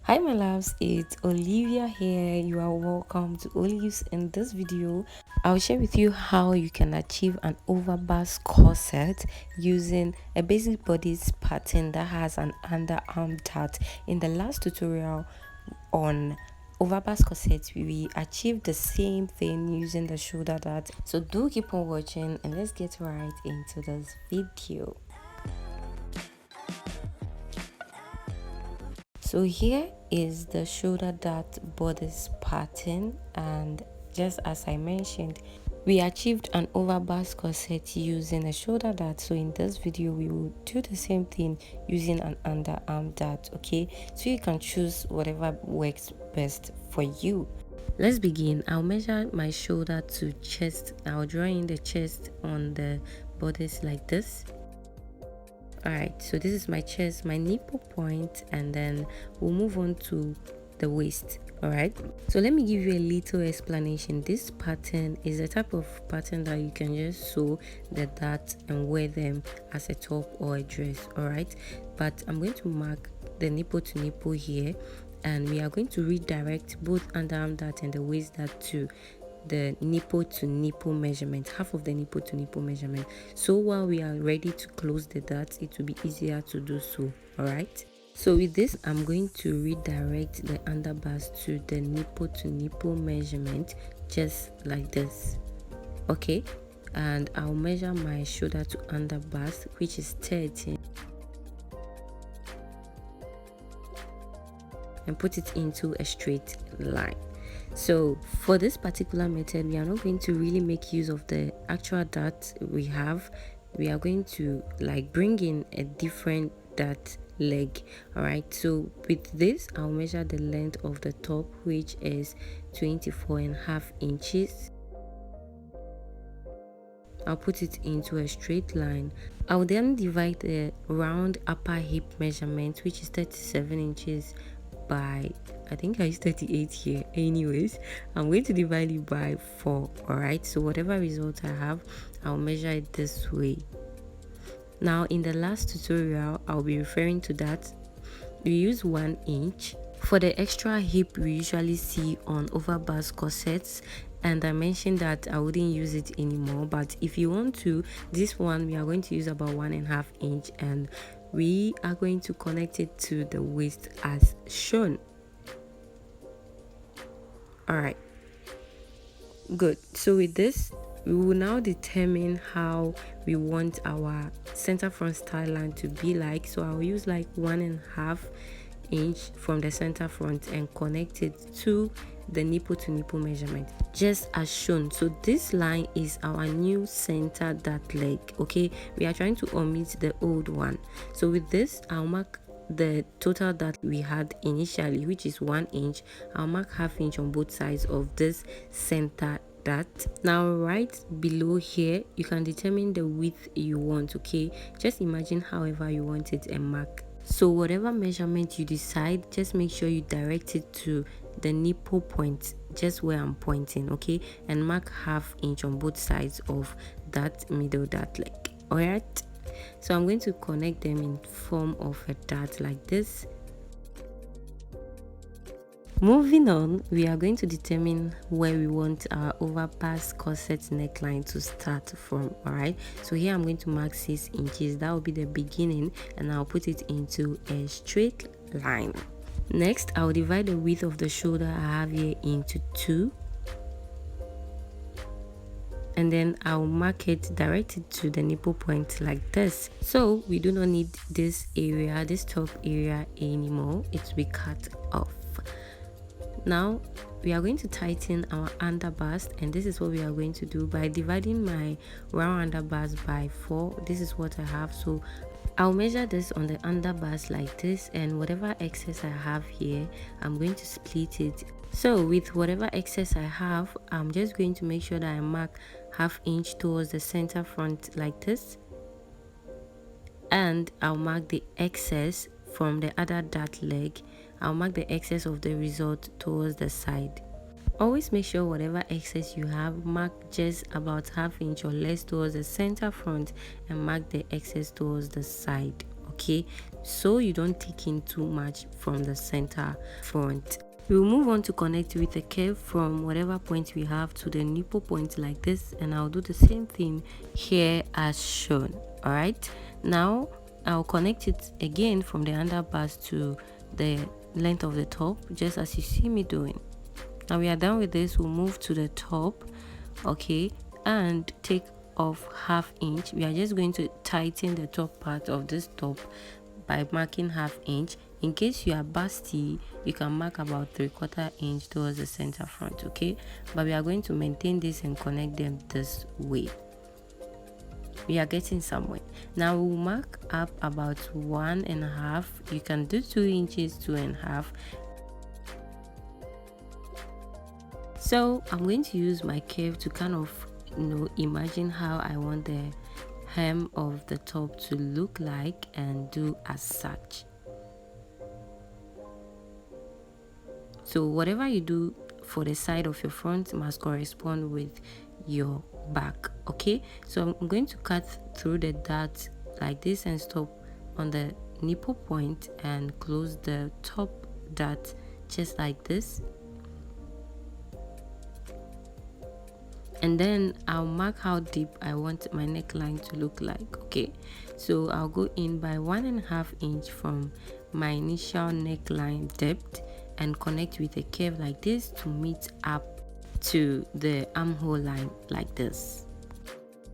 Hi my loves, it's Olivia here. You are welcome to Olives. In this video I'll share with you how you can achieve an overbust corset using a basic bodice pattern that has an underarm dart. In the last tutorial on overbust corset, we achieved the same thing using the shoulder dart. So do keep on watching and let's get right into this video. So here is the shoulder dart bodice pattern, and just as I mentioned, we achieved an overbust corset using a shoulder dart. So in this video we will do the same thing using an underarm dart. Okay, so you can choose whatever works best for you. Let's begin. I'll measure my shoulder to chest. I'll draw in the chest on the bodice like this. Alright, so this is my chest, my nipple point, and then we'll move on to the waist. Alright, so let me give you a little explanation. This pattern is a type of pattern that you can just sew the darts and wear them as a top or a dress. Alright, but I'm going to mark the nipple to nipple here, and we are going to redirect both underarm dart and the waist dart to the nipple to nipple measurement, half of the nipple to nipple measurement. So while we are ready to close the darts, it will be easier to do so. All right, so with this I'm going to redirect the underbust to the nipple to nipple measurement, just like this. Okay, and I'll measure my shoulder to underbust, which is 13, and put it into a straight line. So for this particular method, we are not going to really make use of the actual dart we have. We are going to like bring in a different dart leg. All right, so with this I'll measure the length of the top, which is 24.5 inches. I'll put it into a straight line. I'll then divide the round upper hip measurement, which is 37 inches by, I think I used 38 here. Anyways, I'm going to divide it by 4. All right, so whatever result I have, I'll measure it this way. Now in the last tutorial I'll be referring to that, we use 1 inch for the extra hip we usually see on overbust corsets, and I mentioned that I wouldn't use it anymore, but if you want to, this one we are going to use about 1.5 inch, and we are going to connect it to the waist as shown. All right, good. So with this we will now determine how we want our center front style line to be like. So I'll use like 1.5 inch from the center front and connect it to the nipple to nipple measurement, just as shown. So this line is our new center dart leg. Okay, we are trying to omit the old one. So with this I'll mark the total dart we had initially, which is 1 inch. I'll mark 1/2 inch on both sides of this center dart. Now right below here you can determine the width you want. Okay, just imagine however you want it and mark. So whatever measurement you decide, just make sure you direct it to the nipple point, just where I'm pointing. Okay, and mark 1/2 inch on both sides of that middle dart leg. All right, so I'm going to connect them in form of a dart like this. Moving on, we are going to determine where we want our overbust corset neckline to start from. All right, so here I'm going to mark 6 inches. That will be the beginning, and I'll put it into a straight line. Next, I'll divide the width of the shoulder I have here into 2, and then I'll mark it directed to the nipple point like this. So we do not need this area, this top area anymore. It will be cut off. Now we are going to tighten our underbust, and this is what we are going to do by dividing my round underbust by 4. This is what I have, so I'll measure this on the underbust like this, and whatever excess I have here, I'm going to split it. So with whatever excess I have, I'm just going to make sure that I mark 1/2 inch towards the center front like this, and I'll mark the excess from the other dart leg. I'll mark the excess of the result towards the side. Always make sure whatever excess you have, mark just about 1/2 inch or less towards the center front, and mark the excess towards the side. okay, so you don't take in too much from the center front. We'll move on to connect with a curve from whatever point we have to the nipple point like this, and I'll do the same thing here as shown. All right, now I'll connect it again from the underbust to the length of the top, just as you see me doing. Now we are done with this. We'll move to the top, okay, and take off 1/2 inch. We are just going to tighten the top part of this top by marking 1/2 inch. In case you are busty, you can mark about 3/4 inch towards the center front, okay, but we are going to maintain this and connect them this way. We are getting somewhere. Now we'll mark up about 1.5. You can do 2 inches, 2.5. So I'm going to use my curve to kind of, imagine how I want the hem of the top to look like and do as such. So whatever you do for the side of your front must correspond with your back, okay? So I'm going to cut through the dart like this and stop on the nipple point and close the top dart just like this. And then I'll mark how deep I want my neckline to look like, okay? So I'll go in by 1.5 inch from my initial neckline depth and connect with a curve like this to meet up to the armhole line like this.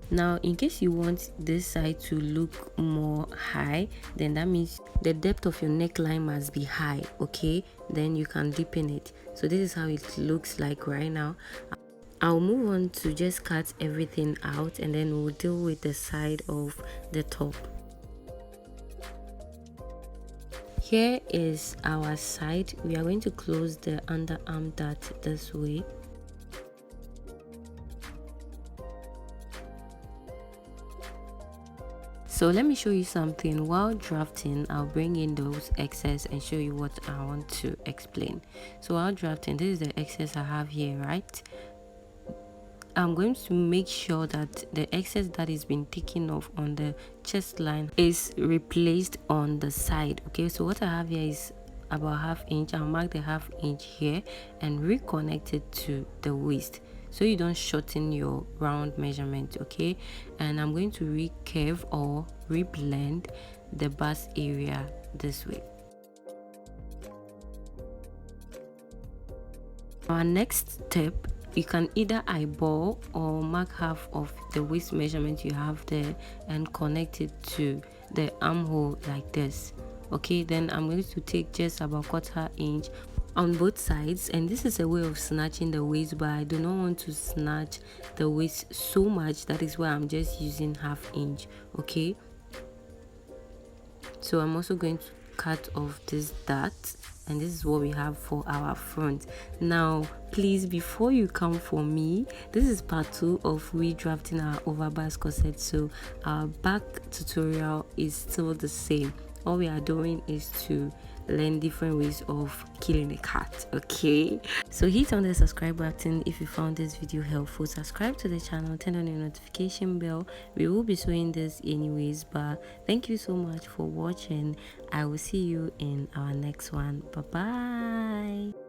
Now in case you want this side to look more high, then that means the depth of your neckline must be high, okay? Then you can deepen it. So this is how it looks like right now. I'll move on to just cut everything out, and then we'll deal with the side of the top. Here is our side. We are going to close the underarm dart this way. So let me show you something. While drafting, I'll bring in those excess and show you what I want to explain. So while drafting, this is the excess I have here, right? I'm going to make sure that the excess that is been taken off on the chest line is replaced on the side, okay? So what I have here is about 1/2 inch. I'll mark the 1/2 inch here and reconnect it to the waist so you don't shorten your round measurement, okay? And I'm going to recurve or reblend the bust area this way. Our next step, you can either eyeball or mark half of the waist measurement you have there and connect it to the armhole like this, okay? Then I'm going to take just about 1/4 inch on both sides, and this is a way of snatching the waist, but I do not want to snatch the waist so much. That is why I'm just using 1/2 inch, okay? So I'm also going to cut off this dart, and this is what we have for our front. Now please, before you come for me, this is part 2 of redrafting our overbust corset. So our back tutorial is still the same. All we are doing is to learn different ways of killing a cat, okay? So hit on the subscribe button if you found this video helpful. Subscribe to the channel, turn on your notification bell. We will be showing this anyways, but thank you so much for watching. I will see you in our next one. Bye bye.